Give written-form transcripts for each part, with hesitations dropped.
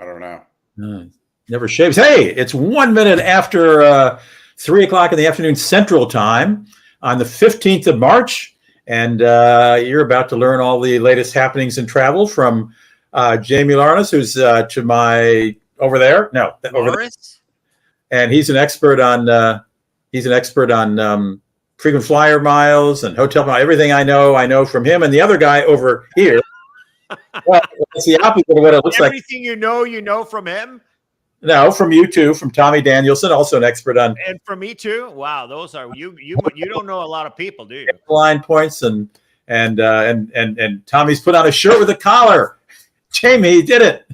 I don't know. Never shaves. Hey, it's 1 minute after 3 o'clock in the afternoon Central Time on the 15th of March. And you're about to learn all the latest happenings in travel from Jamie Larounis, who's to my over there. No, over there. And he's an expert on frequent flyer miles and hotel miles. Everything I know from him. And the other guy over here, well, it's the opposite of what it looks like. Everything you know from him? No, from you too, from Tommy Danielsen, also an expert on. And from me too? Wow, those are you don't know a lot of people, do you? Line points and Tommy's put on a shirt with a collar. Jamie did it.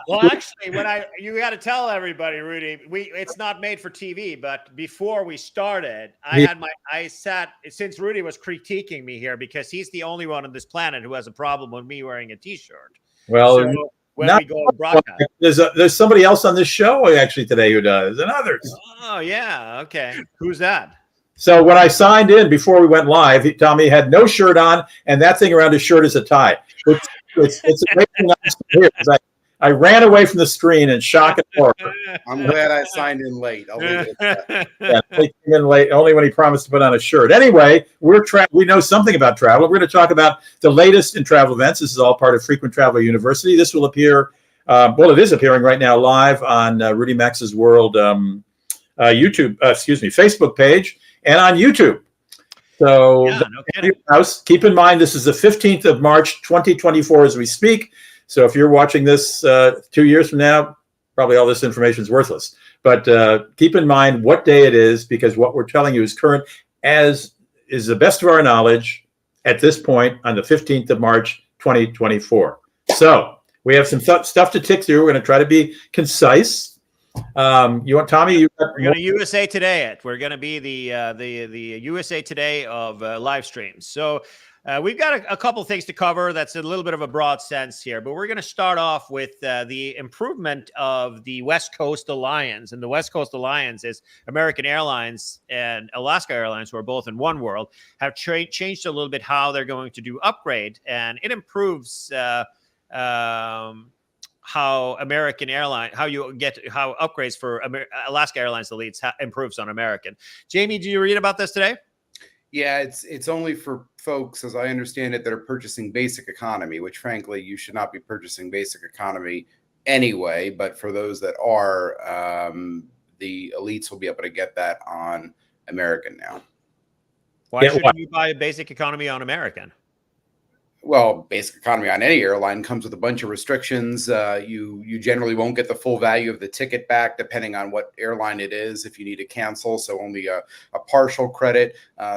Well, actually, you got to tell everybody, Rudy, it's not made for TV, but before we started, I sat, since Rudy was critiquing me here because he's the only one on this planet who has a problem with me wearing a T-shirt. Well, so when we go broadcast, there's somebody else on this show actually today who does, and others. Oh yeah, okay. Who's that? So when I signed in before we went live, Tommy had no shirt on, and that thing around his shirt is a tie. It's amazing here because I ran away from the screen in shock and horror. I'm glad I signed in late. I'll leave it at that. Yeah, he came in late only when he promised to put on a shirt. Anyway, we know something about travel. We're going to talk about the latest in travel events. This is all part of Frequent Traveler University. This will appear, it is appearing right now live on Rudy Max's World Facebook page and on YouTube. So keep in mind, this is the 15th of March, 2024 as we speak. So if you're watching this 2 years from now, probably all this information is worthless. But keep in mind what day it is, because what we're telling you is current, as is the best of our knowledge at this point on the 15th of March, 2024. So we have some stuff to tick through. We're going to try to be concise. You want Tommy? We're going to USA Today it. We're going to be the USA Today of live streams. So we've got a couple things to cover. That's a little bit of a broad sense here, but we're going to start off with the improvement of the West Coast Alliance. And the West Coast Alliance is American Airlines and Alaska Airlines, who are both in One World, have changed a little bit how they're going to do upgrade, and it improves how American Airline, how upgrades for Alaska Airlines elites improves on American. Jamie, do you read about this today? Yeah, it's only for folks, as I understand it, that are purchasing basic economy, which frankly, you should not be purchasing basic economy anyway. But for those that are, the elites will be able to get that on American now. Why shouldn't you buy a basic economy on American? Well, basic economy on any airline comes with a bunch of restrictions. You generally won't get the full value of the ticket back, depending on what airline it is, if you need to cancel. So only a partial credit.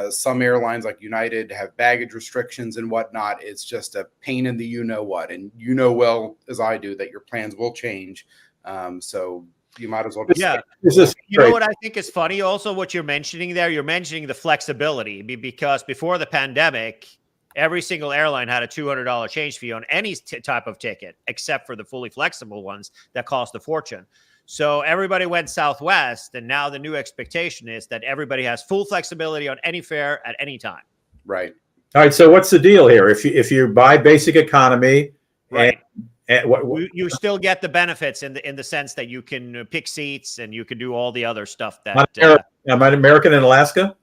Some airlines like United have baggage restrictions and whatnot. It's just a pain in the you-know-what. And you know well, as I do, that your plans will change. So you might as well just you know what I think is funny also, what you're mentioning there? You're mentioning the flexibility, because before the pandemic, every single airline had a $200 change fee on any type of ticket, except for the fully flexible ones that cost a fortune. So everybody went Southwest, and now the new expectation is that everybody has full flexibility on any fare at any time. Right. All right. So what's the deal here? If you buy basic economy, right, you still get the benefits in the sense that you can pick seats and you can do all the other stuff that. Am I American in Alaska?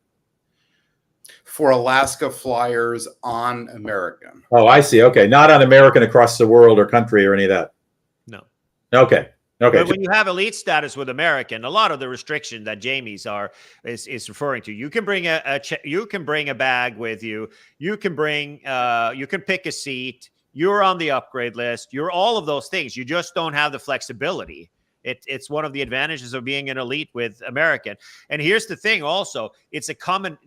For Alaska flyers on American. Oh, I see. Okay. Not on American across the world or country or any of that. No. Okay. But when you have elite status with American, a lot of the restriction that Jamie's is referring to, you can bring you can bring a bag with you. You can bring you can pick a seat. You're on the upgrade list. You're all of those things. You just don't have the flexibility. It's one of the advantages of being an elite with American. And here's the thing also, it's a common,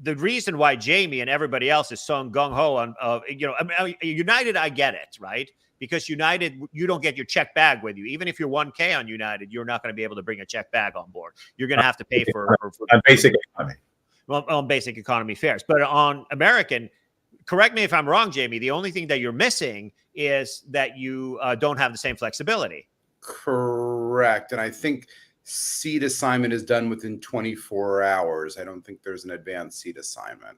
the reason why Jamie and everybody else is so gung-ho on, United, I get it, right? Because United, you don't get your check bag with you. Even if you're 1K on United, you're not going to be able to bring a check bag on board. You're going to have to pay for basic economy. Well, on basic economy fares. But on American, correct me if I'm wrong, Jamie, the only thing that you're missing is that you don't have the same flexibility. Correct. And I think seat assignment is done within 24 hours. I don't think there's an advanced seat assignment.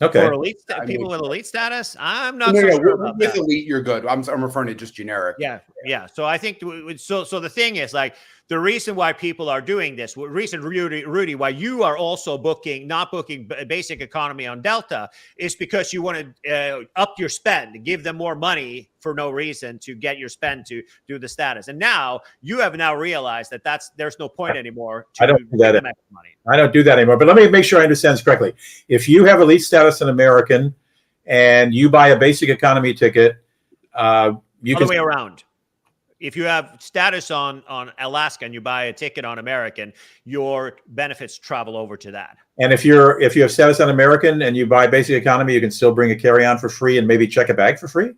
Okay. For elite people with elite status, I'm not No, so no, sure about with that. elite, you're good. I'm referring to just generic. Yeah. So I think so the thing is, like, the reason why people are doing this, Rudy, why you are also not booking basic economy on Delta, is because you want to up your spend, give them more money for no reason to get your spend to do the status. And now you have realized that there's no point anymore to I don't do that. give them extra money. I don't do that anymore. But let me make sure I understand this correctly. If you have elite status in American and you buy a basic economy ticket, you All can the way around. If you have status on Alaska and you buy a ticket on American, your benefits travel over to that. And if you have status on American and you buy basic economy, you can still bring a carry-on for free and maybe check a bag for free?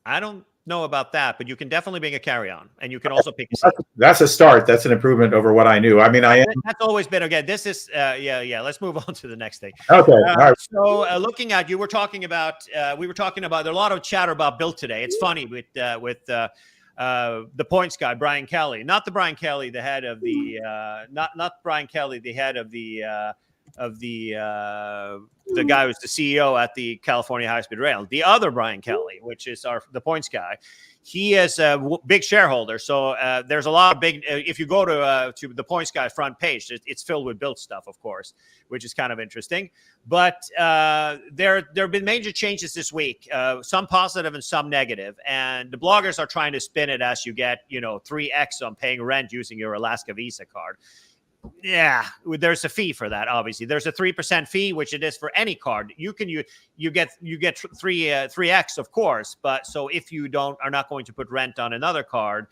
I don't know about that, but you can definitely bring a carry-on, and you can also pick a seat. That's a start. That's an improvement over what I knew. I mean, that's always been okay. This is let's move on to the next thing. Okay. All right. So looking at, we were talking about there's a lot of chatter about Bilt today. It's funny with the points guy, Brian Kelly, not the Brian Kelly, the head of the not Brian Kelly, the head of the guy who's the CEO at the California High Speed Rail, the other Brian Kelly, which is the points guy. He is a big shareholder. So there's a lot of big, if you go to the points guy front page, it's filled with Bilt stuff, of course, which is kind of interesting. But there have been major changes this week, some positive and some negative. And the bloggers are trying to spin it as you get, 3x on paying rent using your Alaska Visa card. Yeah, there's a fee for that. Obviously, there's a 3% fee, which it is for any card. You get 3x, of course. But so if you are not going to put rent on another card,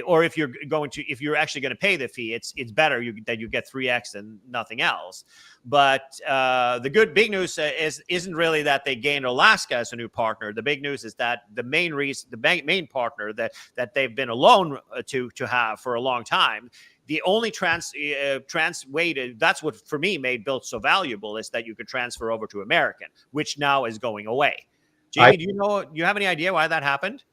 or if you're actually going to pay the fee, it's better that you get 3x and nothing else. But the big news isn't really that they gained Alaska as a new partner. The big news is that the main partner that they've been alone to have for a long time. The only trans way that's what for me made Bilt so valuable, is that you could transfer over to American, which now is going away. Jamie, do you have any idea why that happened?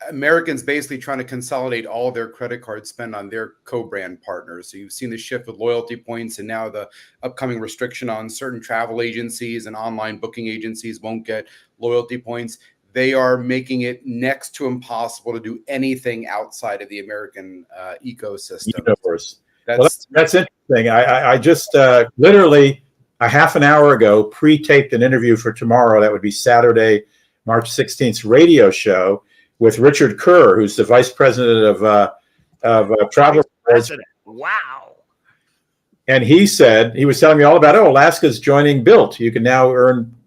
Americans basically trying to consolidate all their credit card spend on their co-brand partners. So you've seen the shift with loyalty points, and now the upcoming restriction on certain travel agencies and online booking agencies won't get loyalty points. They are making it next to impossible to do anything outside of the American ecosystem. Universe. That's interesting. I just literally a half an hour ago pre-taped an interview for tomorrow. That would be Saturday, March 16th radio show with Richard Kerr, who's the vice president of travel. Wow. And he said, he was telling me all about, Alaska's joining Bilt. You can now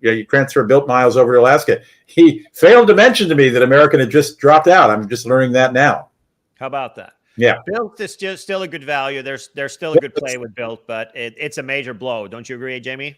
you transfer Bilt miles over to Alaska. He failed to mention to me that American had just dropped out. I'm just learning that now. How about that? Yeah. Bilt is still a good value. There's still a good play with Bilt, but it's a major blow. Don't you agree, Jamie?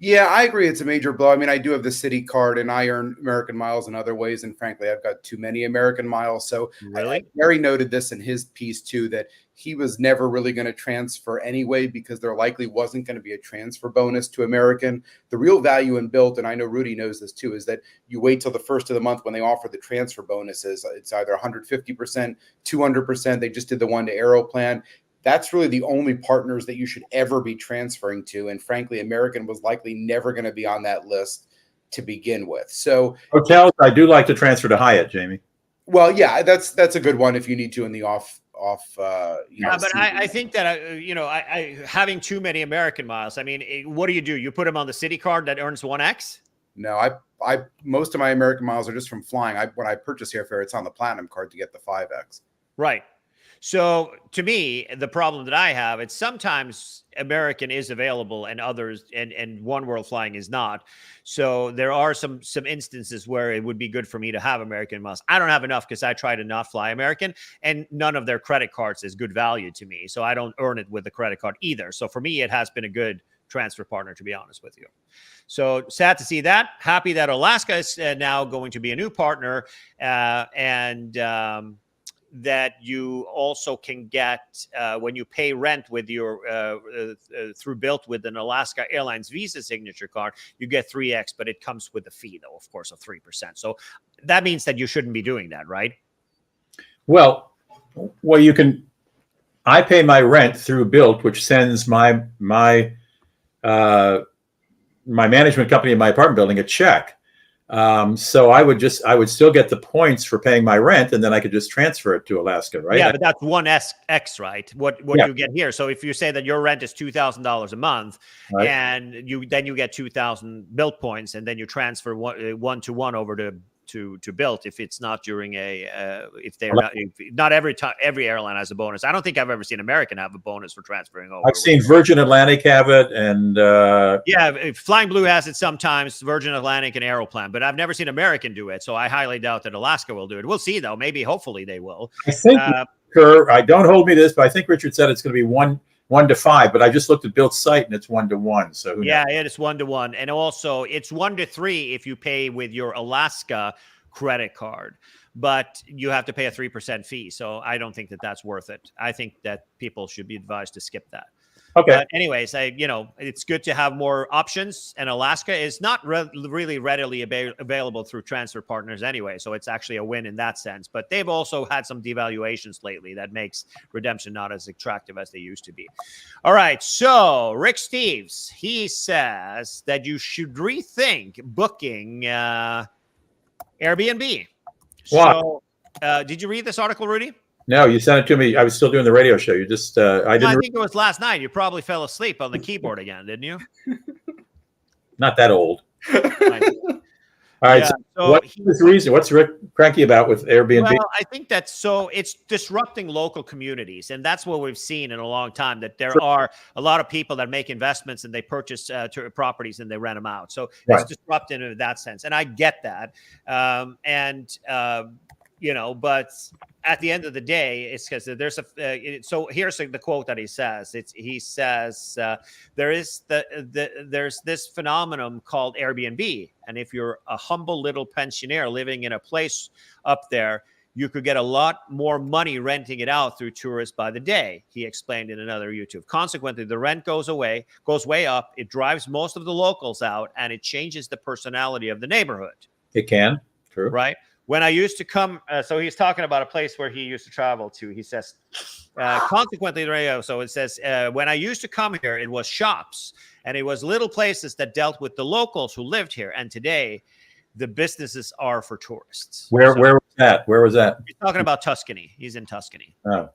Yeah, I agree. It's a major blow. I mean, I do have the city card and I earn American miles in other ways. And frankly, I've got too many American miles. So really? Gary noted this in his piece too, that he was never really going to transfer anyway, because there likely wasn't going to be a transfer bonus to American. The real value in Bilt, and I know Rudy knows this too, is that you wait till the first of the month when they offer the transfer bonuses. It's either 150%, 200%. They just did the one to Aeroplan. That's really the only partners that you should ever be transferring to. And frankly, American was likely never going to be on that list to begin with. So hotels, I do like to transfer to Hyatt, Jamie. Well, yeah, that's a good one if you need to in the off. But I think that I having too many American miles. I mean, what do? You put them on the city card that earns 1x? No, I most of my American miles are just from flying. When I purchase airfare, it's on the platinum card to get the 5x. Right. So to me, the problem that I have, it's sometimes American is available and others and One World Flying is not. So there are some instances where it would be good for me to have American miles. I don't have enough because I try to not fly American, and none of their credit cards is good value to me. So I don't earn it with the credit card either. So for me, it has been a good transfer partner, to be honest with you. So sad to see that. Happy that Alaska is now going to be a new partner, and that you also can get when you pay rent with your through Bilt with an Alaska Airlines Visa signature card, you get 3x, but it comes with a fee, though, of course, of 3%. So that means that you shouldn't be doing that, right? Well, you can. I pay my rent through Bilt, which sends my my management company in my apartment building a check. So I would still get the points for paying my rent, and then I could just transfer it to Alaska, right? Yeah, but that's 1x, right? What Yeah. you get here. So if you say that your rent is $2,000 a month, Right. and you get 2,000 Bilt points, and then you transfer one to one over to Bilt if it's not during if they're not every airline has a bonus. I don't think I've ever seen American have a bonus for transferring over. I've seen Virgin Atlantic have it, and yeah, Flying Blue has it sometimes, Virgin Atlantic and Aeroplan, but I've never seen American do it. So I highly doubt that Alaska will do it. We'll see though. Maybe, hopefully, they will. I think I don't hold me to this, but I think Richard said it's going to be 1 to 5. But I just looked at Bilt's site and it's 1 to 1. So who knows? It is 1 to 1, and also it's 1 to 3 if you pay with your Alaska credit card, but you have to pay a 3% fee. So I don't think that that's worth it. I think that people should be advised to skip that. Okay. But anyways, it's good to have more options, and Alaska is not really readily available through transfer partners anyway. So it's actually a win in that sense, but they've also had some devaluations lately that makes redemption not as attractive as they used to be. All right. So Rick Steves, he says that you should rethink booking, Airbnb. Wow. So, did you read this article, Rudy? No, you sent it to me. I was still doing the radio show. You just, I didn't. I think it was last night. You probably fell asleep on the keyboard again, didn't you? Not that old. All right. Yeah, so what's the reason? What's Rick cranky about with Airbnb? Well, I think that's it's disrupting local communities, and that's what we've seen in a long time. That there are a lot of people that make investments and they purchase properties and they rent them out. So it's disruptive in that sense, and I get that. But at the end of the day, it's because there's so here's the quote that he says. He says there's this phenomenon called Airbnb, and if you're a humble little pensioner living in a place up there, you could get a lot more money renting it out through tourists by the day, he explained in another YouTube. Consequently, the rent goes way up. It drives most of the locals out, and it changes the personality of the neighborhood. It can, true, right? When I used to come, so he's talking about a place where he used to travel to. He says, consequently, so it says, when I used to come here, it was shops and it was little places that dealt with the locals who lived here. And today, the businesses are for tourists. Where was that? Where was that? He's talking about Tuscany. He's in Tuscany. Oh.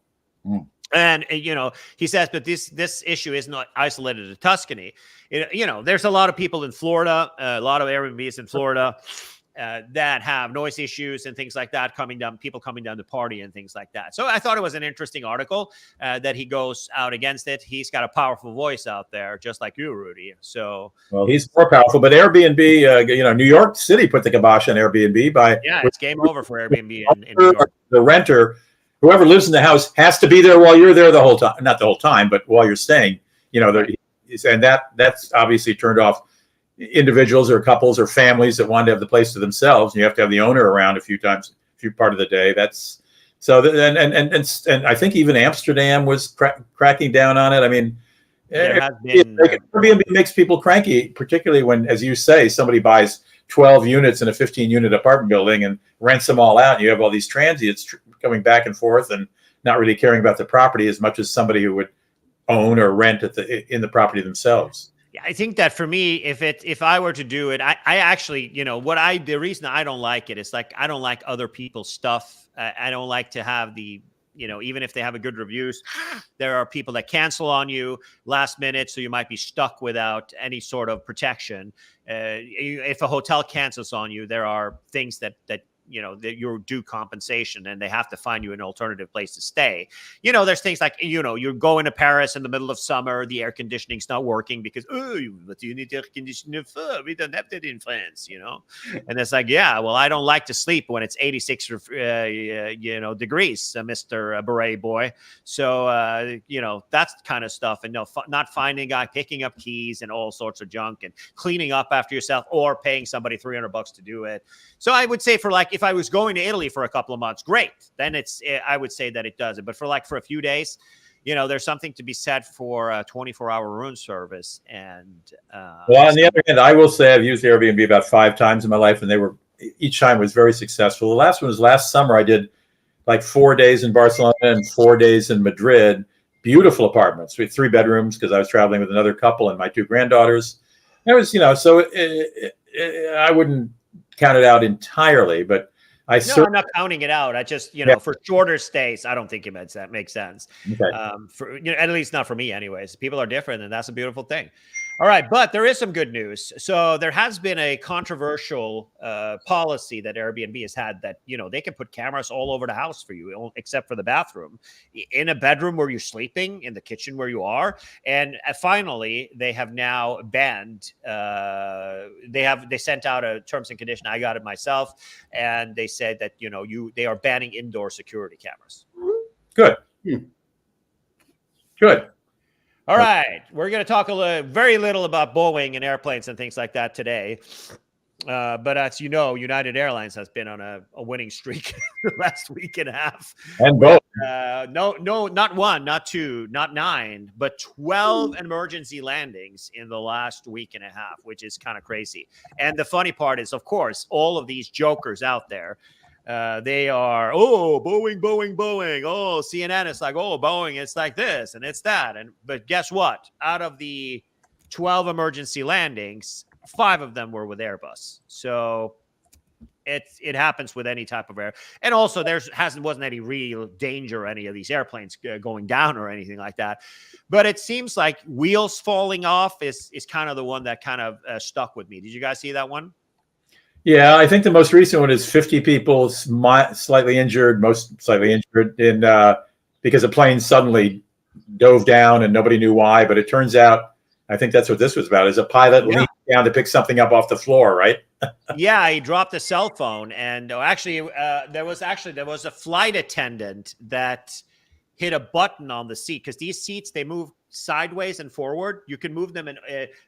Mm. And, he says, but this issue is not isolated to Tuscany. There's a lot of people in Florida, a lot of Airbnbs in Florida. That have noise issues and things like that people coming down to party and things like that. So I thought it was an interesting article that he goes out against it. He's got a powerful voice out there, just like you, Rudy. So, well, he's more powerful. But Airbnb, New York City put the kibosh on Airbnb it's game over for Airbnb in New York. The renter, whoever lives in the house, has to be there while you're there the whole time. Not the whole time, but while you're staying. And that's obviously turned off individuals or couples or families that want to have the place to themselves, and you have to have the owner around a few part of the day. That's so. And I think even Amsterdam was cracking down on it. I mean, Airbnb makes people cranky, particularly when, as you say, somebody buys 12 units in a 15-unit apartment building and rents them all out. And you have all these transients coming back and forth and not really caring about the property as much as somebody who would own or rent in the property themselves. I think that for me, if I were to do it, I actually, the reason I don't like it is like, I don't like other people's stuff. I don't like to have even if they have a good reviews, there are people that cancel on you last minute. So you might be stuck without any sort of protection. If a hotel cancels on you, there are things that that you're due compensation and they have to find you an alternative place to stay. There's things like, you're going to Paris in the middle of summer, the air conditioning's not working because, but you need air conditioner for, we don't have that in France, and it's like, well, I don't like to sleep when it's 86, degrees, Mr. Beret boy. So, that's kind of stuff. And not finding a guy, picking up keys and all sorts of junk and cleaning up after yourself or paying somebody $300 to do it. So I would say if I was going to Italy for a couple of months, great. Then I would say that it does it. But for a few days, there's something to be said for a 24-hour room service. And well, on the other hand, I will say I've used Airbnb about 5 times in my life, and each time was very successful. The last one was last summer. I did 4 days in Barcelona and 4 days in Madrid. Beautiful apartments. We had 3 bedrooms because I was traveling with another couple and my 2 granddaughters. There was, so I wouldn't count it out entirely, but I'm not counting it out. I just, for shorter stays, I don't think it makes sense. Okay. For at least not for me, anyways. People are different, and that's a beautiful thing. All right, but there is some good news. So there has been a controversial policy that Airbnb has had that, they can put cameras all over the house for you, except for the bathroom, in a bedroom where you're sleeping, in the kitchen where you are. And finally, they have now banned, they sent out a terms and condition. I got it myself. And they said that, they are banning indoor security cameras. Good. Good. All right, we're going to talk very little about Boeing and airplanes and things like that today. But as you know, United Airlines has been on a winning streak the last week and a half. And both. No, not one, not two, not 9, but 12 emergency landings in the last week and a half, which is kind of crazy. And the funny part is, of course, all of these jokers out there, they are, Boeing. Oh, CNN is like, Boeing, it's like this and it's that. But guess what? Out of the 12 emergency landings, 5 of them were with Airbus. So it happens with any type of air. And also wasn't any real danger, any of these airplanes going down or anything like that. But it seems like wheels falling off is kind of the one that kind of stuck with me. Did you guys see that one? Yeah, I think the most recent one is 50 people slightly injured, because a plane suddenly dove down and nobody knew why. But it turns out, I think that's what this was about, is a pilot leaned down to pick something up off the floor, right? Yeah, he dropped a cell phone. And there was a flight attendant that hit a button on the seat, because these seats, they move sideways and forward. You can move them in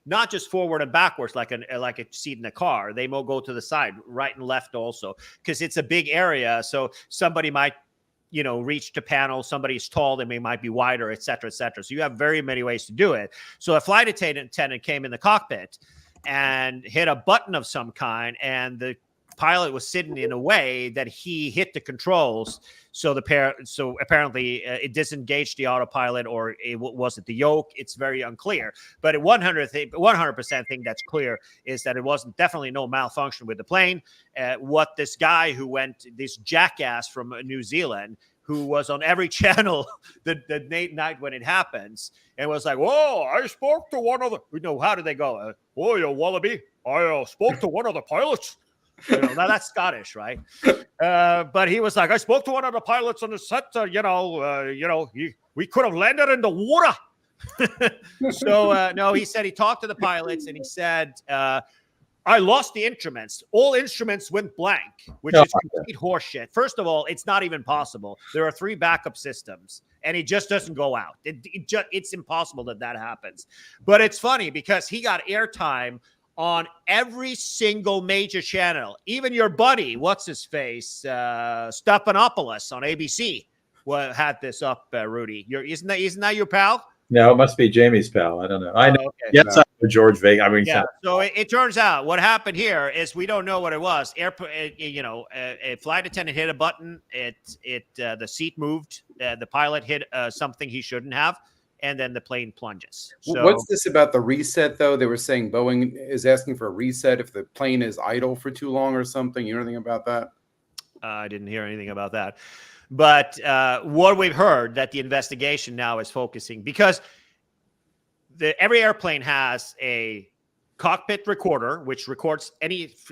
not just forward and backwards like a seat in a car. They will go to the side, right and left also, because it's a big area. So somebody might reach to panel. Somebody's tall, they might be wider, et cetera, et cetera. So you have very many ways to do it. So a flight attendant came in the cockpit and hit a button of some kind, and the pilot was sitting in a way that he hit the controls. So apparently it disengaged the autopilot, or was it the yoke? It's very unclear. But 100% thing that's clear is that it wasn't definitely no malfunction with the plane. What this guy this jackass from New Zealand, who was on every channel the night when it happens, and was like, I spoke to one of the, how did they go? You wallaby, I spoke to one of the pilots. Now that's Scottish, right? But he was like, I spoke to one of the pilots on the set. We could have landed in the water. So no, he said he talked to the pilots, and he said, I lost the instruments. All instruments went blank, which is complete horseshit. First of all, it's not even possible. There are 3 backup systems, and it just doesn't go out. It's impossible that happens. But it's funny because he got airtime on every single major channel. Even your buddy, what's his face, Stephanopoulos on ABC, had this up. Rudy, isn't that your pal? No, it must be Jamie's pal. I don't know. I know. Okay. Yes, no. I know George Vega. I mean, yeah. So it turns out what happened here is we don't know what it was. A flight attendant hit a button. The seat moved. The pilot hit something he shouldn't have. And then the plane plunges. So, what's this about the reset, though? They were saying Boeing is asking for a reset if the plane is idle for too long or something. You know anything about that? I didn't hear anything about that. But what we've heard, that the investigation now is focusing, because every airplane has a cockpit recorder, which records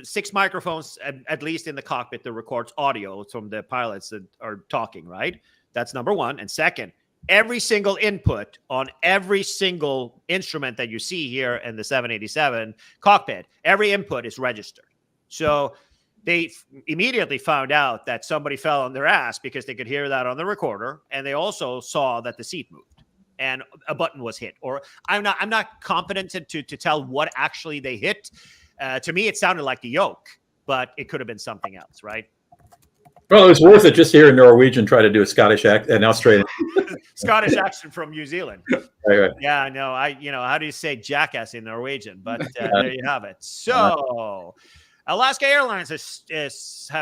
6 microphones, at least in the cockpit, that records audio from the pilots that are talking, right? That's number one. And second, every single input on every single instrument that you see here in the 787 cockpit, every input is registered. So they immediately found out that somebody fell on their ass, because they could hear that on the recorder. And they also saw that the seat moved and a button was hit. Or I'm not competent to tell what actually they hit. To me, it sounded like the yoke, but it could have been something else, right? Well, it was worth it just to hear a Norwegian try to do a Scottish accent, an Australian Scottish accent from New Zealand. Right. Yeah, no, how do you say jackass in Norwegian? But there you have it. So Alaska Airlines have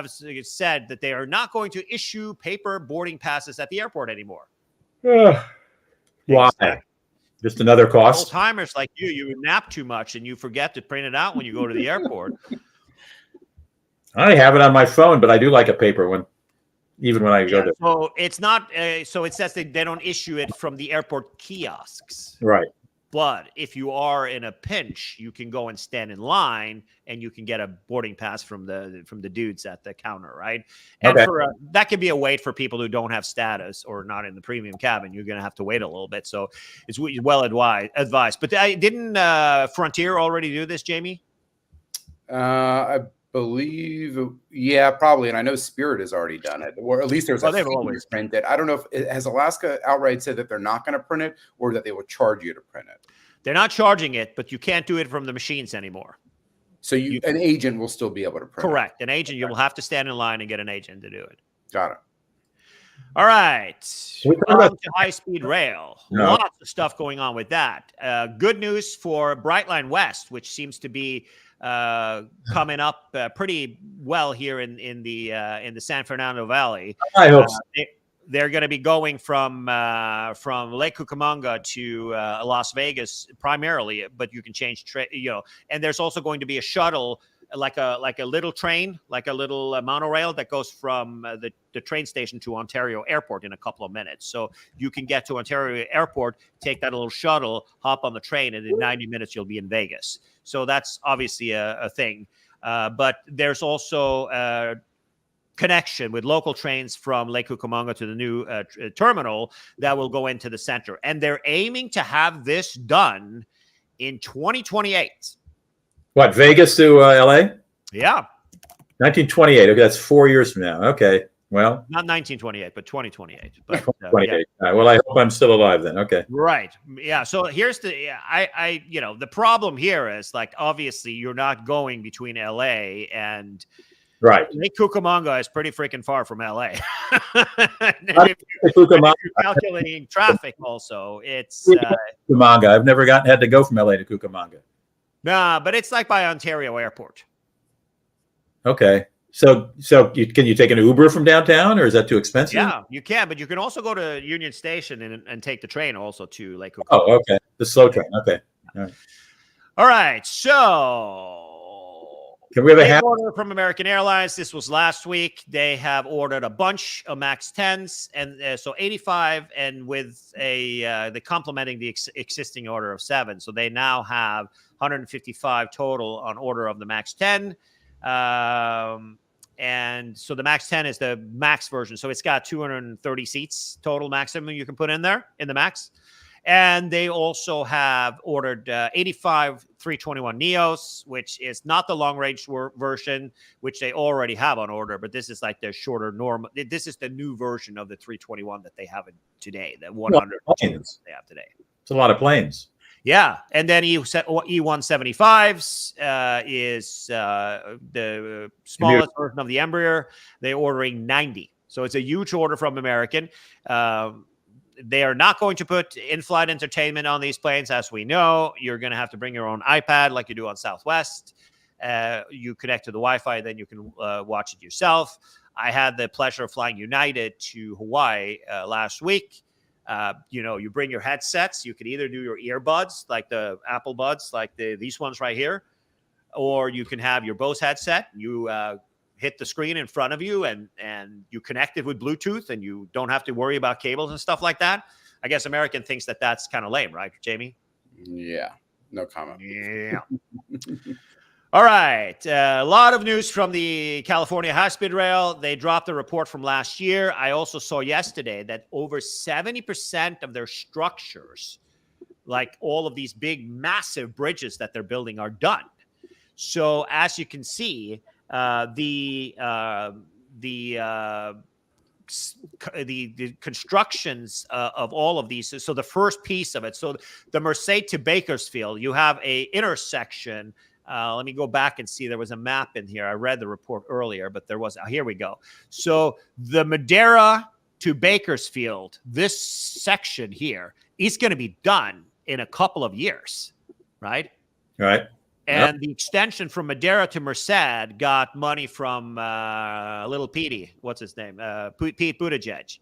said that they are not going to issue paper boarding passes at the airport anymore. Why? Just another cost. Old timers like you nap too much and you forget to print it out when you go to the airport. I have it on my phone, but I do like a paper one, even when I go there. So it's not. So it says that they don't issue it from the airport kiosks. Right. But if you are in a pinch, you can go and stand in line, and you can get a boarding pass from the dudes at the counter, right? And Okay. That could be a wait for people who don't have status or not in the premium cabin. You're going to have to wait a little bit, so it's well advised. But didn't Frontier already do this, Jamie? I believe, yeah, probably. And I know Spirit has already done it, or at least there's they've always print it. I don't know if has Alaska outright said that they're not going to print it, or that they will charge you to print it. They're not charging it, but you can't do it from the machines anymore. So an agent will still be able to print Correct. An agent, you will have to stand in line and get an agent to do it. Got it. All right. On to high-speed rail. No. Lots of stuff going on with that. Good news for Brightline West, which seems to be coming up pretty well here in the San Fernando Valley. I hope so. They're going to be going from Lake Cucamonga to Las Vegas primarily, but you can change and there's also going to be a shuttle, like a little train, like a little monorail that goes from the train station to Ontario Airport in a couple of minutes. So you can get to Ontario Airport, take that little shuttle, hop on the train, and in 90 minutes you'll be in Vegas. So that's obviously a thing. But there's also connection with local trains from Lake Cucamonga to the new terminal that will go into the center. And they're aiming to have this done in 2028. What, Vegas to LA? Yeah. 1928. Okay, that's 4 years from now. Okay. Well, not 1928, but 2028. But 2028. yeah. All right, well, I hope I'm still alive then. Okay. Right. Yeah. So here's the problem here is, like, obviously you're not going between LA and right. Lake Cucamonga is pretty freaking far from LA. Cucamonga. If you're calculating traffic also, it's Cucamonga. I've never had to go from LA to Cucamonga. nah, but it's like by Ontario Airport. Okay. So can you take an Uber from downtown, or is that too expensive? Yeah, you can, but you can also go to Union Station and take the train also to Lake Cucamonga. Oh, okay. The slow train. Okay. All right. So can we have a order from American Airlines? This was last week. They have ordered a bunch of MAX 10s, and so 85, and with the complementing the existing order of 7. So they now have 155 total on order of the MAX 10. And so the MAX 10 is the MAX version. So it's got 230 seats total maximum you can put in there in the MAX. And they also have ordered 85 321 Neos, which is not the long range version, which they already have on order, but this is like their shorter normal. This is the new version of the 321 that they have today, the 100 planes they have today. It's a lot of planes. Yeah, and then E175s is the smallest version of the Embraer. They're ordering 90. So it's a huge order from American. They are not going to put in-flight entertainment on these planes, as we know. You're going to have to bring your own iPad like you do on Southwest. You connect to the Wi-Fi, then you can watch it yourself. I had the pleasure of flying United to Hawaii last week. You bring your headsets. You can either do your earbuds, like the Apple Buds, like these ones right here, or you can have your Bose headset. You hit the screen in front of you, and you connect it with Bluetooth, and you don't have to worry about cables and stuff like that. I guess American thinks that that's kind of lame, right, Jamie? Yeah, no comment. Yeah. All right. A lot of news from the California high-speed rail. They dropped a report from last year. I also saw yesterday that over 70% of their structures, like all of these big, massive bridges that they're building, are done. So as you can see, the constructions of all of these. So the first piece of it, so the Merced to Bakersfield, you have a intersection. Let me go back and see. There was a map in here. I read the report earlier, but there was. Here we go. So the Madera to Bakersfield, this section here is going to be done in a couple of years, right? Right. And the extension from Madera to Merced got money from Little Petey. What's his name? Pete Buttigieg.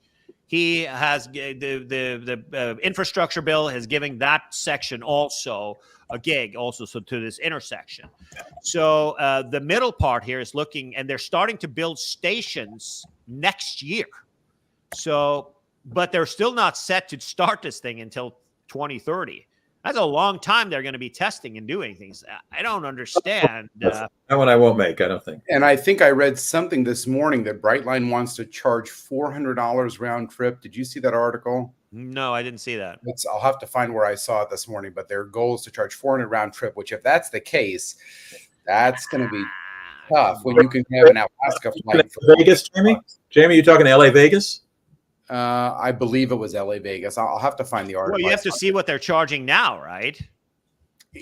he has the infrastructure bill is giving that section also a gig also so to this intersection. So the middle part here is looking, and they're starting to build stations next year. So, but they're still not set to start this thing until 2030. That's a long time they're going to be testing and doing things. I don't understand. That one I won't make, I don't think. And I think I read something this morning that Brightline wants to charge $400 round trip. Did you see that article? No, I didn't see that. I'll have to find where I saw it this morning, but their goal is to charge $400 round trip, which if that's the case, that's going to be tough when you can have an Alaska flight. For Vegas, Jamie? Jamie, you talking LA Vegas? I believe it was LA Vegas. I'll have to find the article. Well, you have to see what they're charging now, right?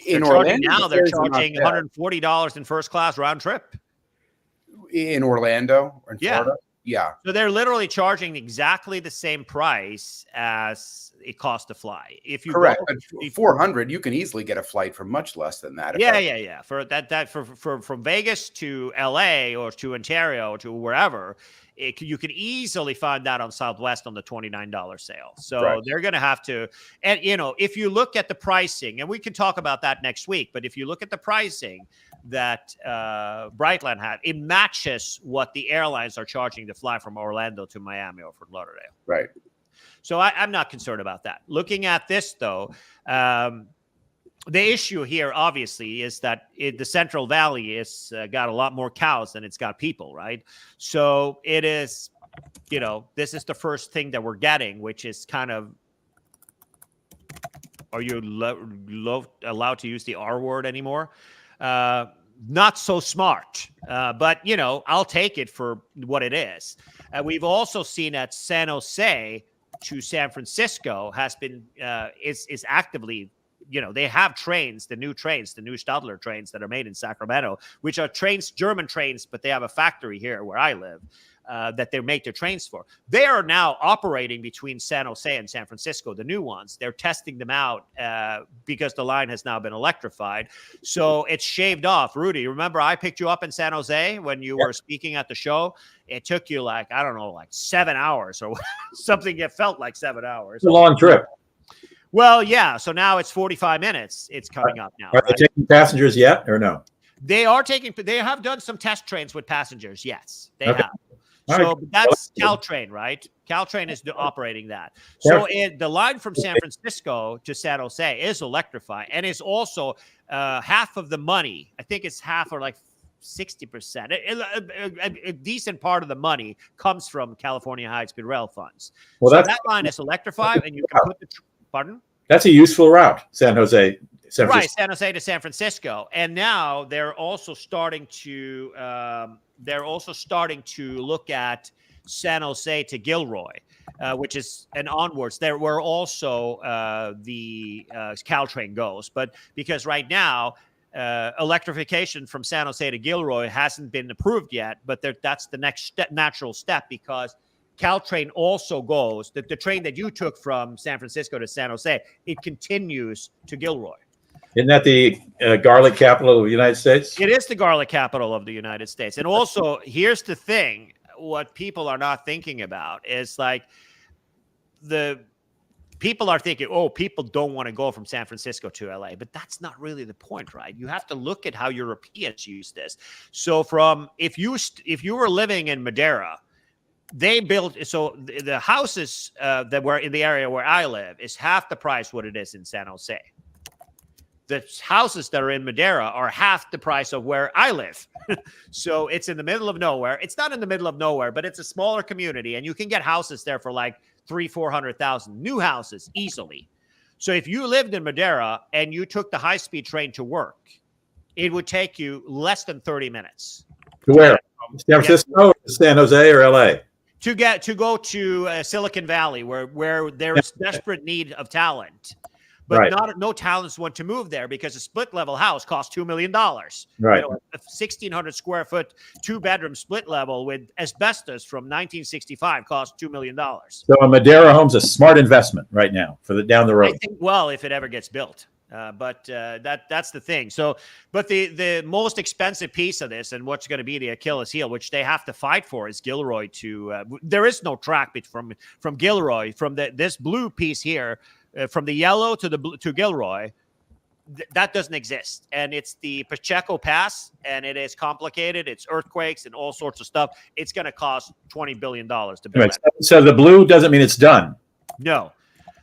In Orlando, now they're charging $140 in first class round trip. In Orlando or in Florida? Yeah. So they're literally charging exactly the same price as it costs to fly. If you correct, but 400, you can easily get a flight for much less than that. Yeah. For that, from Vegas to LA or to Ontario or to wherever, you can easily find that on Southwest on the $29 sale. So they're going to have to, and if you look at the pricing, and we can talk about that next week, but if you look at the pricing that Brightline had, it matches what the airlines are charging to fly from Orlando to Miami or Fort Lauderdale. Right. So I'm not concerned about that. Looking at this, though, the issue here, obviously, is that the Central Valley is got a lot more cows than it's got people, right? So it is, this is the first thing that we're getting, which is kind of, are you allowed to use the R word anymore? Not so smart, but, I'll take it for what it is. We've also seen that San Jose to San Francisco has been, is actively, they have trains, the new Stadler trains that are made in Sacramento, which are trains, German trains, but they have a factory here where I live that they make their trains for. They are now operating between San Jose and San Francisco, the new ones. They're testing them out because the line has now been electrified. So it's shaved off. Rudy, remember I picked you up in San Jose when you were speaking at the show? It took you like 7 hours or something. It felt like 7 hours. It's a long trip. Well, yeah. So now it's 45 minutes. It's coming up now. Are they taking passengers yet or no? They have done some test trains with passengers. Yes, they have. All So right. that's Caltrain, right? Caltrain is operating that. So the line from San Francisco to San Jose is electrified, and it's also half of the money. I think it's half or like 60%. A decent part of the money comes from California High-Speed Rail funds. Well, so that line is electrified, and you can put the pardon. That's a useful route, San Jose. San Jose to San Francisco, and now they're also starting to look at San Jose to Gilroy, which is and onwards. There were also the Caltrain goes, but because right now electrification from San Jose to Gilroy hasn't been approved yet, but that's the next natural step because Caltrain also goes, the train that you took from San Francisco to San Jose, it continues to Gilroy. Isn't that the garlic capital of the United States? It is the garlic capital of the United States. And also, here's the thing, what people are not thinking about is like the people are thinking, oh, people don't want to go from San Francisco to LA, but that's not really the point, right? You have to look at how Europeans use this. So if you were living in Madeira, they built, so the houses that were in the area where I live is half the price what it is in San Jose. The houses that are in Madeira are half the price of where I live. So it's in the middle of nowhere. It's not in the middle of nowhere, but it's a smaller community, and you can get houses there for like $300,000-$400,000 new houses easily. So if you lived in Madeira and you took the high-speed train to work, it would take you less than 30 minutes. To where? San Francisco, San Jose, or LA? To go to Silicon Valley, where there is desperate need of talent. But no talents want to move there because a split level house costs $2 million. Right. A 1,600 square foot 2-bedroom split level with asbestos from 1965 costs $2 million. So a Madeira home's a smart investment right now for down the road. I think, well, if it ever gets built. But that's the thing. So, but the most expensive piece of this, and what's going to be the Achilles heel, which they have to fight for, is Gilroy. There is no track from Gilroy, from this blue piece here, from the yellow to Gilroy. That doesn't exist, and it's the Pacheco Pass, and it is complicated. It's earthquakes and all sorts of stuff. It's going to cost $20 billion to build. Right. So the blue doesn't mean it's done. No.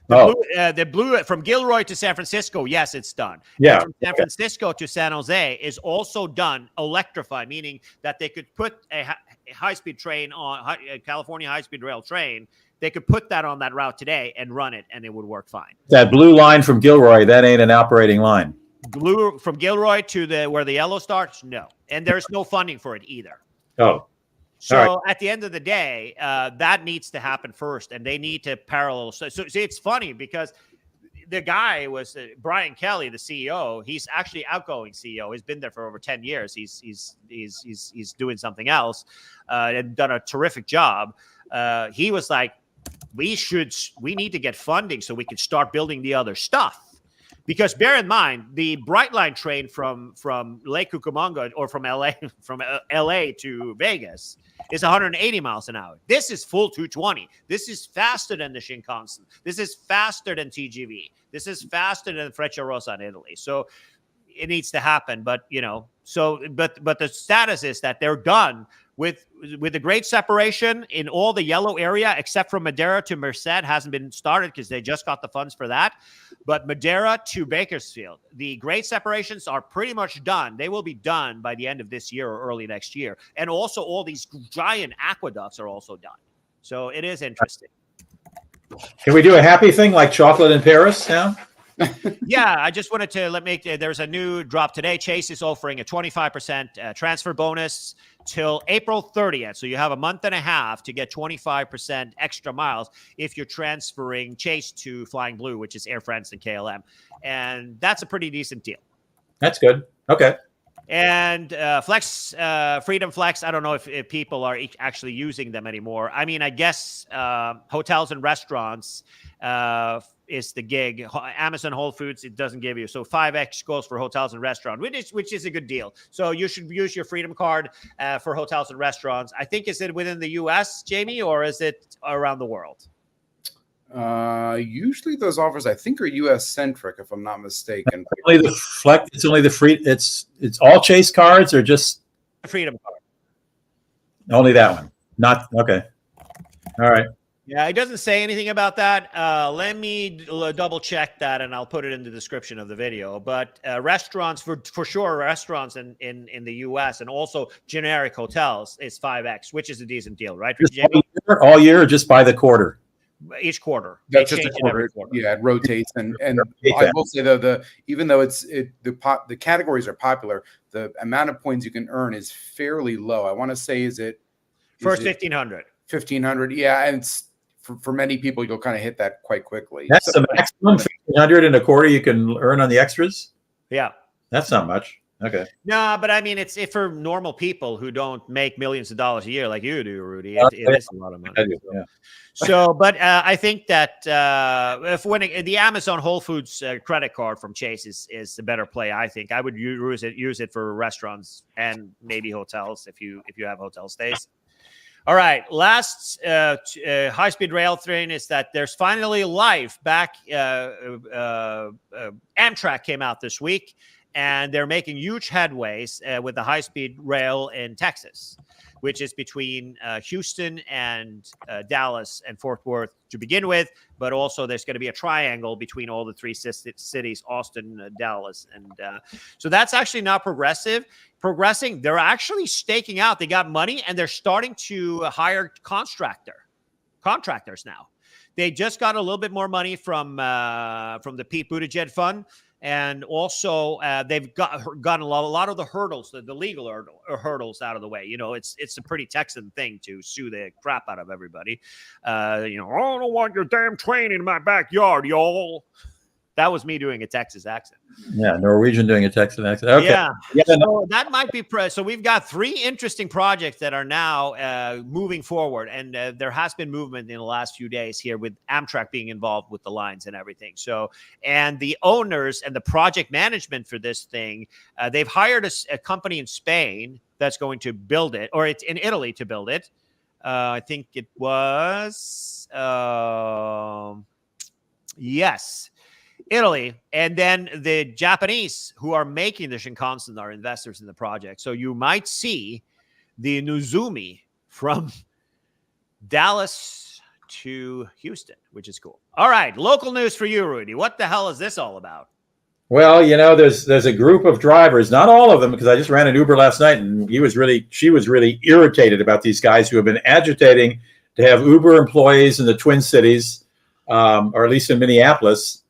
The blue from Gilroy to San Francisco, yes, it's done. Yeah. And from San Francisco to San Jose is also done electrified, meaning that they could put a high-speed train on a California high-speed rail train. They could put that on that route today and run it, and it would work fine. That blue line from Gilroy, that ain't an operating line. Blue from Gilroy to where the yellow starts, no. And there's no funding for it either. Oh. So at the end of the day, that needs to happen first, and they need to parallel. So see, it's funny because the guy was Brian Kelly, the CEO. He's actually outgoing CEO. He's been there for over 10 years. He's doing something else and done a terrific job. He was like, we need to get funding so we can start building the other stuff. Because bear in mind, the Brightline train from Lake Cucamonga or from LA to Vegas is 180 miles an hour. This is full 220. This is faster than the Shinkansen. This is faster than TGV. This is faster than Frecciarossa in Italy. So it needs to happen. But but the status is that they're done with the great separation in all the yellow area, except from Madera to Merced hasn't been started because they just got the funds for that. But Madera to Bakersfield, the great separations are pretty much done. They will be done by the end of this year or early next year. And also all these giant aqueducts are also done. So it is interesting. Can we do a happy thing like chocolate in Paris now? Yeah, I just wanted to there's a new drop today. Chase is offering a 25% transfer bonus till April 30th. So you have a month and a half to get 25% extra miles if you're transferring Chase to Flying Blue, which is Air France and KLM. And that's a pretty decent deal. That's good. Okay. And Freedom Flex, I don't know if people are actually using them anymore. I mean, I guess hotels and restaurants is the gig. Amazon Whole Foods, it doesn't give you. So 5X goes for hotels and restaurants, which is a good deal. So you should use your Freedom card for hotels and restaurants. I think, is it within the U.S., Jamie, or is it around the world? Usually those offers, I think, are U.S. centric, if I'm not mistaken. Only the Flex. It's only the free. It's all Chase cards, or just Freedom card. Only that one. Not okay. All right. Yeah, it doesn't say anything about that. Let me double check that, and I'll put it in the description of the video. But restaurants, for sure, restaurants in the U.S. and also generic hotels is 5X, which is a decent deal, right? All year, or just by the quarter? Each quarter. That's just a quarter. Yeah, it rotates, and I will say though, even though the categories are popular, the amount of points you can earn is fairly low. I want to say first 1,500. 1,500, yeah, and it's, for many people, you'll kind of hit that quite quickly. That's the maximum 1,500 in a quarter you can earn on the extras. Yeah, that's not much. Okay. No, but I mean, it's for normal people who don't make millions of dollars a year like you do, Rudy. It is a lot of money. I do, yeah. So, but I think that the Amazon Whole Foods credit card from Chase is the better play. I think I would use it for restaurants and maybe hotels if you have hotel stays. All right, last high-speed rail train is that there's finally life back. Amtrak came out this week, and they're making huge headways with the high-speed rail in Texas, which is between Houston and Dallas and Fort Worth to begin with, but also there's going to be a triangle between all the three cities, Austin, Dallas. And so that's actually not progressing. They're actually staking out. They got money, and they're starting to hire contractors now. They just got a little bit more money from the Pete Buttigieg Fund. And also, they've gotten a lot of the hurdles, the legal hurdles out of the way. You know, it's a pretty Texan thing to sue the crap out of everybody. I don't want your damn train in my backyard, y'all. That was me doing a Texas accent. Yeah, Norwegian doing a Texas accent. Okay. Yeah. Yeah. So that might be so we've got 3 interesting projects that are now moving forward, and there has been movement in the last few days here with Amtrak being involved with the lines and everything. So, and the owners and the project management for this thing, they've hired a company in Spain that's going to build it, or it's in Italy to build it. I think it was yes, Italy, and then the Japanese who are making the Shinkansen are investors in the project. So you might see the Nozumi from Dallas to Houston, which is cool. All right, local news for you, Rudy. What the hell is this all about? Well, there's a group of drivers, not all of them, because I just ran an Uber last night, and she was really irritated about these guys who have been agitating to have Uber employees in the Twin Cities, or at least in Minneapolis,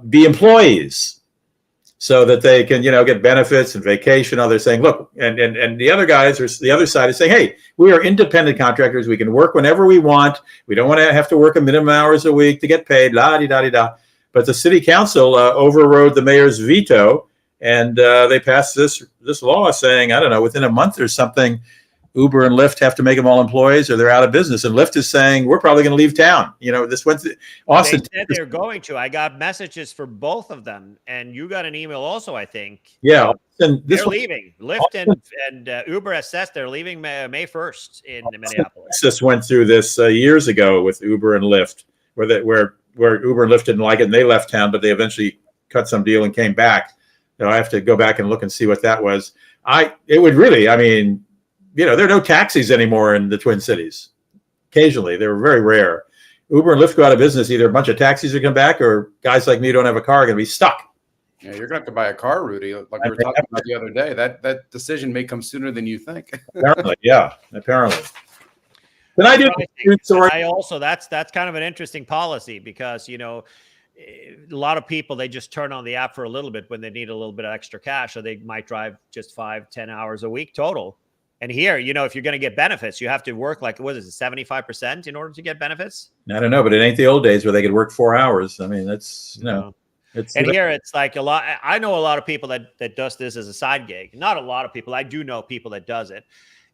be employees, so that they can, get benefits and vacation. They're saying, look, and the other guys, or the other side, is saying, hey, we are independent contractors. We can work whenever we want. We don't want to have to work a minimum hours a week to get paid. La-di-da-di-da. But the city council overrode the mayor's veto, and they passed this law saying, I don't know, within a month or something, Uber and Lyft have to make them all employees, or they're out of business. And Lyft is saying, we're probably going to leave town. This went to Austin. They said they're going to. I got messages for both of them, and you got an email also, I think. Yeah, they're leaving. Lyft and Uber assessed they're leaving May 1st in Minneapolis. This went through this years ago with Uber and Lyft, where Uber and Lyft didn't like it and they left town, but they eventually cut some deal and came back. I have to go back and look and see what that was. It would really, there are no taxis anymore in the Twin Cities. Occasionally, they were very rare. Uber and Lyft go out of business. Either a bunch of taxis are come back, or guys like me who don't have a car are going to be stuck. Yeah, you're going to have to buy a car, Rudy, like we were talking about the other day. That decision may come sooner than you think. Apparently, yeah. Apparently. Then I do. I also that's kind of an interesting policy, because a lot of people, they just turn on the app for a little bit when they need a little bit of extra cash, so they might drive just 5-10 hours a week total. And here, if you're going to get benefits, you have to work 75% in order to get benefits. I don't know, but it ain't the old days where they could work 4 hours. That's here it's like a lot. I know a lot of people that does this as a side gig. Not a lot of people. I do know people that does it.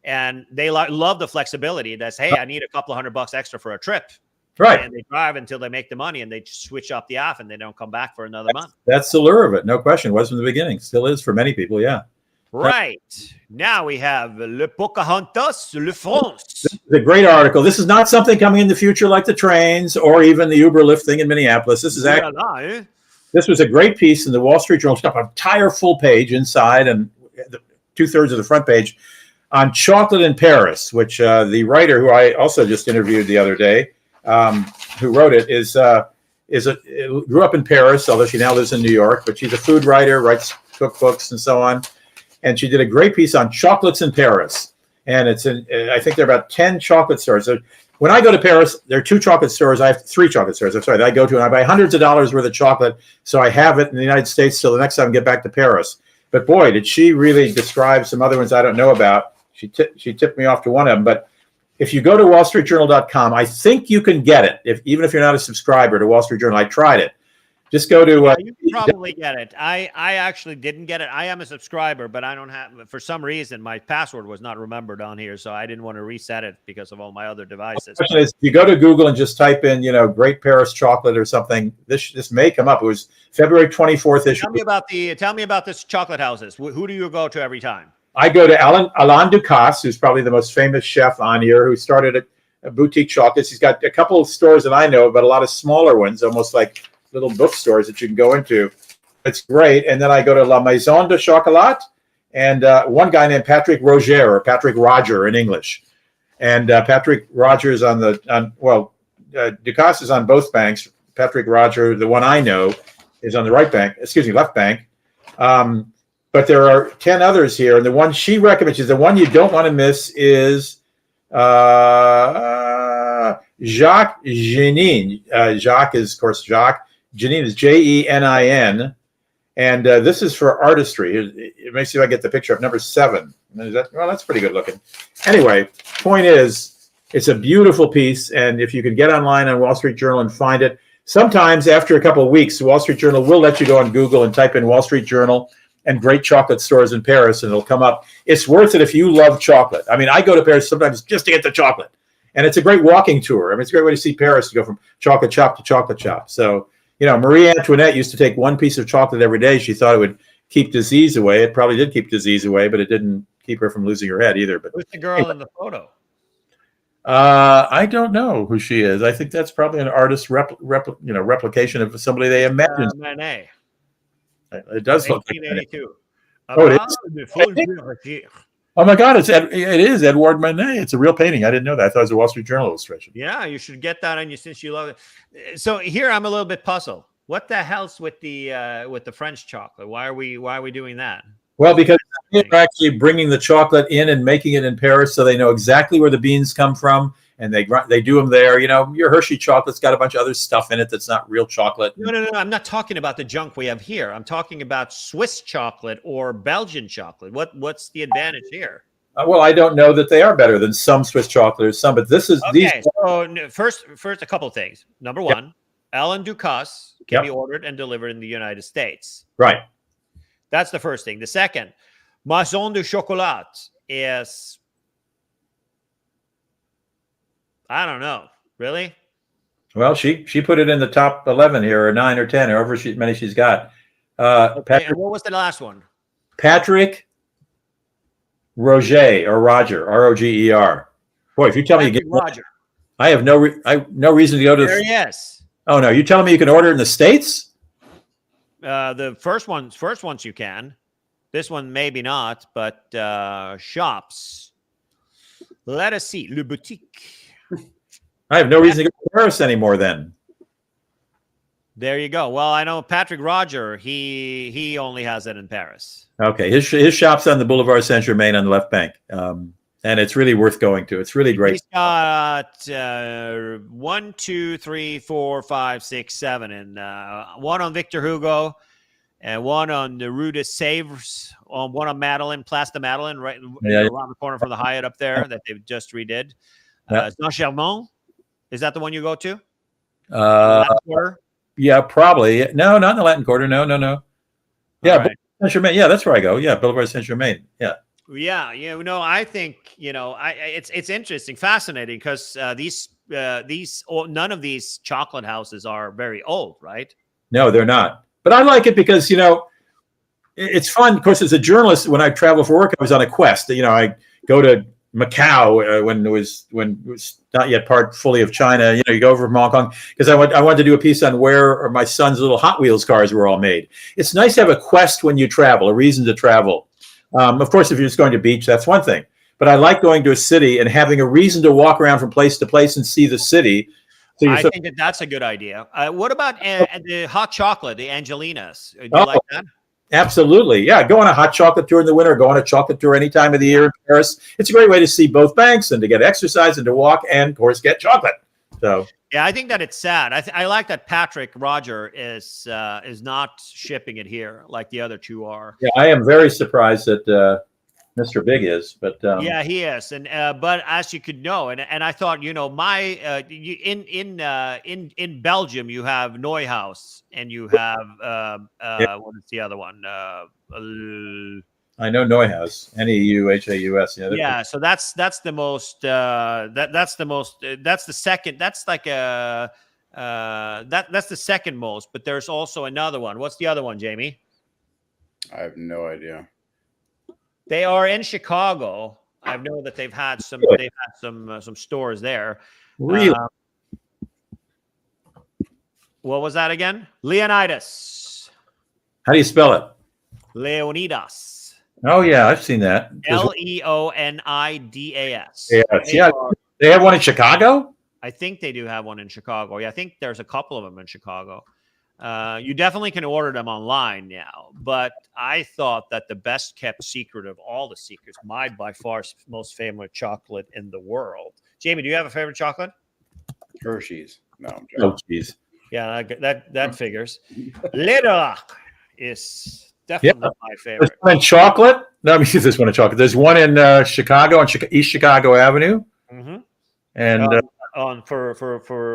And they love the flexibility. That's, hey, I need a couple of $100 extra for a trip. Right. And they drive until they make the money, and they switch off the app, and they don't come back for another month. That's the lure of it. No question. Was from the beginning. Still is for many people. Yeah. Right. Now we have Le Pocahontas, Le France. This is a great article. This is not something coming in the future like the trains or even the Uber Lyft thing in Minneapolis. This is actually, this was a great piece in the Wall Street Journal. It's got an entire full page inside and 2/3 of the front page on chocolate in Paris, which the writer, who I also just interviewed the other day, who wrote it, grew up in Paris, although she now lives in New York. But she's a food writer, writes cookbooks and so on. And she did a great piece on chocolates in Paris. And I think there are about 10 chocolate stores. So when I go to Paris, there are 2 chocolate stores. I have 3 chocolate stores. I'm sorry, that I go to, and I buy hundreds of dollars worth of chocolate. So I have it in the United States till the next time I get back to Paris. But boy, did she really describe some other ones I don't know about. She tipped me off to one of them. But if you go to wallstreetjournal.com, I think you can get it, even if you're not a subscriber to Wall Street Journal. I tried it. Just go to. You can probably get it. I actually didn't get it. I am a subscriber, but I don't have. For some reason, my password was not remembered on here, so I didn't want to reset it because of all my other devices. The question is, you go to Google and just type in, Great Paris Chocolate or something. This may come up. It was February 24th issue. Tell me about this chocolate houses. Who do you go to every time? I go to Alain Ducasse, who's probably the most famous chef on here, who started a boutique chocolates. He's got a couple of stores that I know, but a lot of smaller ones, almost like little bookstores that you can go into. It's great. And then I go to La Maison de Chocolat, and one guy named Patrick Roger, or Patrick Roger in English. And Patrick Roger is Ducasse is on both banks. Patrick Roger, the one I know, is on the left bank. But there are 10 others here. And the one she recommends, is the one you don't want to miss, is Jacques Jenin. Jacques is, of course, Jacques. Jenin is Jenin. And this is for artistry. Let me see if I get the picture of number 7. That's pretty good looking. Anyway, point is, it's a beautiful piece. And if you could get online on Wall Street Journal and find it, sometimes after a couple of weeks, the Wall Street Journal will let you go on Google and type in Wall Street Journal and great chocolate stores in Paris, and it'll come up. It's worth it if you love chocolate. I mean, I go to Paris sometimes just to get the chocolate. And it's a great walking tour. I mean, it's a great way to see Paris, to go from chocolate shop to chocolate shop. So, Marie Antoinette used to take one piece of chocolate every day. She thought it would keep disease away. It probably did keep disease away, but it didn't keep her from losing her head either. But who's the girl in the photo? I don't know who she is. I think that's probably an artist replication of somebody they imagined. Manet. It does look like 1882. Oh, it is? Oh my God! It is Edouard Manet. It's a real painting. I didn't know that. I thought it was a Wall Street Journal illustration. Yeah, you should get that on you since you love it. So here I'm a little bit puzzled. What the hell's with the French chocolate? Why are we doing that? Well, because they're actually bringing the chocolate in and making it in Paris, so they know exactly where the beans come from, and they do them there. Your Hershey chocolate's got a bunch of other stuff in it that's not real chocolate. No. I'm not talking about the junk we have here. I'm talking about Swiss chocolate or Belgian chocolate. What's the advantage here? Well, I don't know that they are better than some Swiss chocolate or some, but this is okay. So first, a couple of things. Number one, Alain Ducasse can be ordered and delivered in the United States. Right. That's the first thing. The second, Maison du Chocolat is, I don't know, really? Well, she put it in the top 11 here, or 9 or 10, however many she's got. Okay, and what was the last one? Patrick Roger, or Roger, R-O-G-E-R. Boy, if you tell me you get Roger, I have no reason to go to. There he is. Oh no, you're telling me you can order in the States? The first ones you can. This one maybe not, but shops. Let us see. Le Boutique. I have no reason to go to Paris anymore then. There you go. Well, I know Patrick Roger, he only has it in Paris. Okay. His shop's on the Boulevard Saint-Germain on the left bank. And it's really worth going to. It's really great. He's got 1, 2, 3, 4, 5, 6, 7, and one on Victor Hugo, and one on the Rue de Sèvres, one on Madeleine, Place de Madeleine, right around the corner from the Hyatt up there that they've just redid. Saint-Germain, is that the one you go to? Latin Quarter? Yeah, probably. No, not in the Latin Quarter. No. Yeah, right. Saint-Germain. Yeah, that's where I go. Yeah, Boulevard Saint-Germain. Yeah. Yeah, I think it's interesting, fascinating, because none of these chocolate houses are very old, right? No, they're not. But I like it because it's fun. Of course, as a journalist, when I travel for work, I was on a quest. I go to Macau when it was not yet part fully of China. You go over from Hong Kong because I wanted to do a piece on where my son's little Hot Wheels cars were all made. It's nice to have a quest when you travel, a reason to travel. Of course, if you're just going to beach, that's one thing. But I like going to a city and having a reason to walk around from place to place and see the city. So I think that's a good idea. What about the hot chocolate, the Angelinas? Do you like that? Absolutely. Yeah. Go on a hot chocolate tour in the winter. Go on a chocolate tour any time of the year in Paris. It's a great way to see both banks and to get exercise and to walk and, of course, get chocolate. So. Yeah, I think that it's sad. I like that Patrick Roger is not shipping it here like the other two are. Yeah, I am very surprised that Mr. Big is, but yeah, he is, and but as you could know, and I thought my in Belgium you have Neuhaus and you have what is the other one? I know Neuhaus, Neuhaus. Yeah, so that's the most. That's the second. That's like that's the second most. But there's also another one. What's the other one, Jamie? I have no idea. They are in Chicago. I know that they've had some stores there. Really? What was that again? Leonidas. How do you spell it? Leonidas. Oh yeah, I've seen that. Leonidas. Yeah. They have one in Chicago? I think they do have one in Chicago. Yeah, I think there's a couple of them in Chicago. You definitely can order them online now, but I thought that the best kept secret of all the secrets, my by far most favorite chocolate in the world. Jamie, do you have a favorite chocolate? Hershey's. No, I'm joking. Oh, jeez. Yeah, that figures. Lederach is definitely my favorite. There's one in chocolate. No, let me see if there's one in chocolate. There's one in Chicago on East Chicago Avenue. Mm-hmm. And for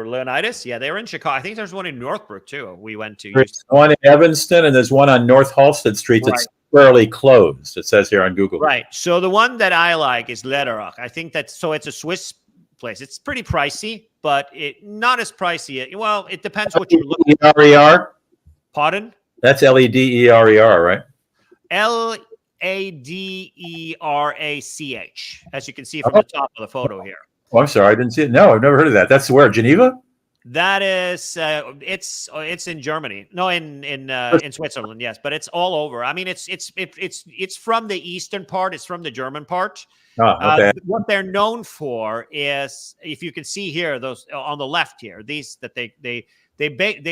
Larounis. Yeah, they were in Chicago. I think there's one in Northbrook too. We went to. There's one in Evanston, and there's one on North Halsted Street that's fairly closed. It says here on Google. Right. So the one that I like is Lederach. I think it's a Swiss place. It's pretty pricey, but not as pricey. Well, it depends what you're looking at. Lederac? Pardon? That's Lederer, right? Laderach, as you can see from the top of the photo here. Oh, I'm sorry, I didn't see it. No, I've never heard of that. That's where, Geneva? That is, it's in Germany. No, in Switzerland, yes, but it's all over. I mean, it's from the eastern part. It's from the German part. Oh, okay. What they're known for is, if you can see here, those on the left here, these that they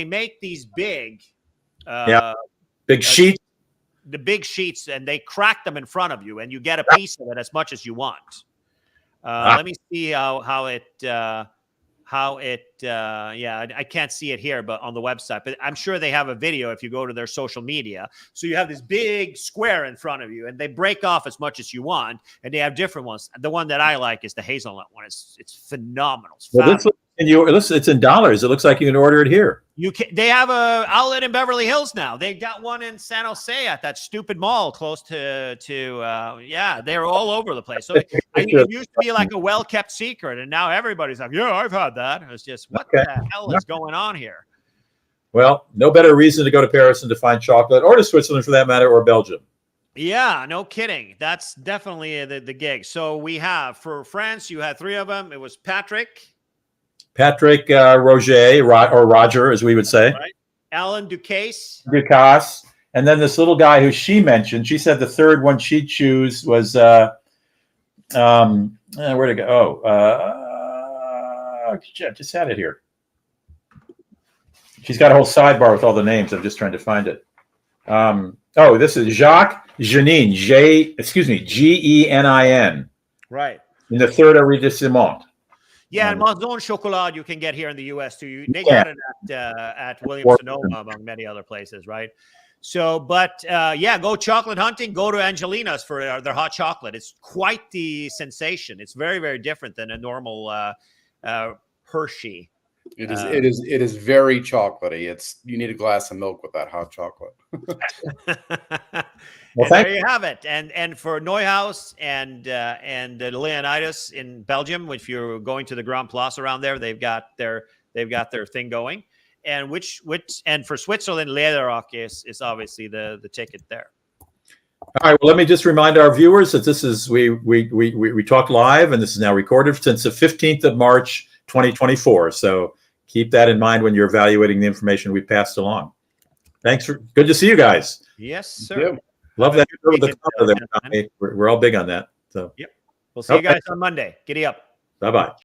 make these big, big sheets. The big sheets, and they crack them in front of you, and you get a piece of it as much as you want. Let me see how it. I can't see it here, but on the website, but I'm sure they have a video if you go to their social media. So you have this big square in front of you, and they break off as much as you want, and they have different ones. The one that I like is the hazelnut one. It's phenomenal. It's in dollars. It looks like you can order it here. They have a outlet in Beverly Hills now. They got one in San Jose at that stupid mall close to they're all over the place. So it used to be like a well-kept secret, and now everybody's like, yeah, I've had that. It's just, what the hell is going on here? Well, no better reason to go to Paris than to find chocolate, or to Switzerland for that matter, or Belgium. Yeah, no kidding. That's definitely the gig. So we have, for France, you had 3 of them. It was Patrick Roger, or Roger, as we would say. Right. Alan Ducasse. And then this little guy who she mentioned, she said the third one she'd choose was, where'd it go? Just had it here. She's got a whole sidebar with all the names. I'm just trying to find it. This is Jacques Genin, Genin. Right. In the third arrondissement. Yeah, and Maison Chocolat you can get here in the U.S. too. They got it at Williams-Sonoma, among many other places, right? So, but go chocolate hunting. Go to Angelina's for their hot chocolate. It's quite the sensation. It's very, very different than a normal Hershey. It is very chocolatey. You need a glass of milk with that hot chocolate. Well, there you have it. And for Neuhaus and Larounis in Belgium, if you're going to the Grand Place around there, they've got their thing going. And and for Switzerland, Lederach is obviously the ticket there. All right. Well, let me just remind our viewers that this is we talked live, and this is now recorded since the 15th of March, 2024. So keep that in mind when you're evaluating the information we passed along. Good to see you guys. Yes, sir. Yeah. Love that. We're all big on that. So yep. We'll see you guys on Monday. Giddy up. Bye-bye.